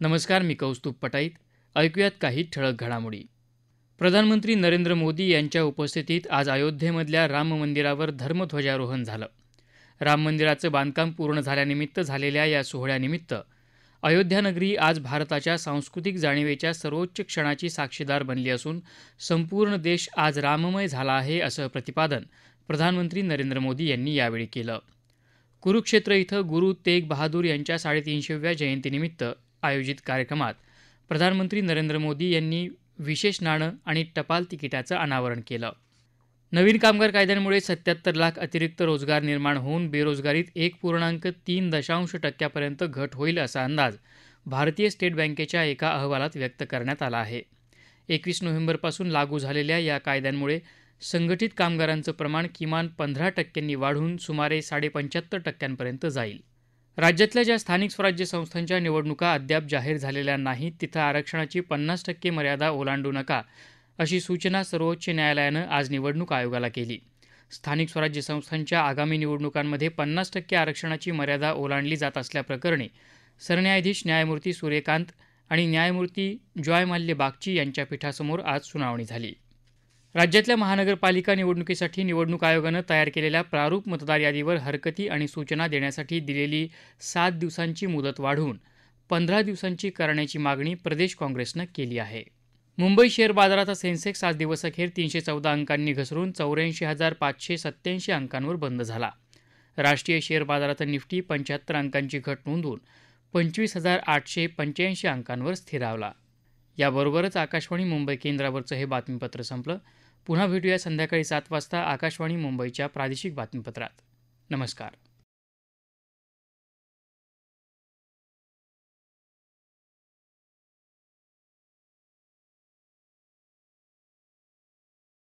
नमस्कार, मी कौस्तुभ पटाईत. ऐकूयात काही ठळक घडामोडी. प्रधानमंत्री नरेंद्र मोदी यांच्या उपस्थितीत आज अयोध्येमधल्या राम मंदिरावर धर्मध्वजारोहण झालं. राम मंदिराचं बांधकाम पूर्ण झाल्यानिमित्त झालेल्या या सोहळ्यानिमित्त अयोध्यानगरी आज भारताच्या सांस्कृतिक जाणीवेच्या सर्वोच्च क्षणाची साक्षीदार बनली असून संपूर्ण देश आज राममय झाला आहे, असं प्रतिपादन प्रधानमंत्री नरेंद्र मोदी यांनी यावेळी केलं. कुरुक्षेत्र इथं गुरु तेग बहादूर यांच्या 350व्या जयंतीनिमित्त आयोजित कार्यक्रमात प्रधानमंत्री नरेंद्र मोदी यांनी विशेष नाणं आणि टपाल तिकिटाचं अनावरण केलं. नवीन कामगार कायद्यांमुळे 77 लाख अतिरिक्त रोजगार निर्माण होऊन बेरोजगारीत 1.3% घट होईल, असा अंदाज भारतीय स्टेट बँकेच्या एका अहवालात व्यक्त करण्यात आला आहे. 21 नोव्हेंबरपासून लागू झालेल्या या कायद्यांमुळे संघटित कामगारांचं प्रमाण किमान 15% वाढून सुमारे 75.5% जाईल. राज्यातल्या ज्या स्थानिक स्वराज्य संस्थांच्या निवडणुका अद्याप जाहीर झालेल्या नाहीत तिथं आरक्षणाची 50% मर्यादा ओलांडू नका, अशी सूचना सर्वोच्च न्यायालयानं आज निवडणूक आयोगाला केली. स्थानिक स्वराज्य संस्थांच्या आगामी निवडणुकांमध्ये 50% आरक्षणाची मर्यादा ओलांडली जात असल्याप्रकरणी सरन्यायाधीश न्यायमूर्ती सूर्यकांत आणि न्यायमूर्ती जॉय माल्य बागची यांच्या पीठासमोर आज सुनावणी झाली. राज्यातल्या महानगरपालिका निवडणुकीसाठी निवडणूक आयोगानं तयार केलेल्या प्रारूप मतदार यादीवर हरकती आणि सूचना देण्यासाठी दिलेली 7 दिवसांची मुदत वाढवून 15 दिवसांची करण्याची मागणी प्रदेश काँग्रेसनं केली आहे. मुंबई शेअर बाजाराचा सेन्सेक्स आज दिवसअखेर 314 अंकांनी घसरून 84,587 अंकांवर बंद झाला. राष्ट्रीय शेअर बाजारात निफ्टी 75 अंकांची घट नोंदवून 25,885 अंकांवर स्थिरावला. याबरोबरच आकाशवाणी मुंबई केंद्रावरचं हे बातमीपत्र संपलं. पुन्हा भेटूया संध्याकाळी 7 वाजता आकाशवाणी मुंबईच्या प्रादेशिक बातमीपत्रात. नमस्कार.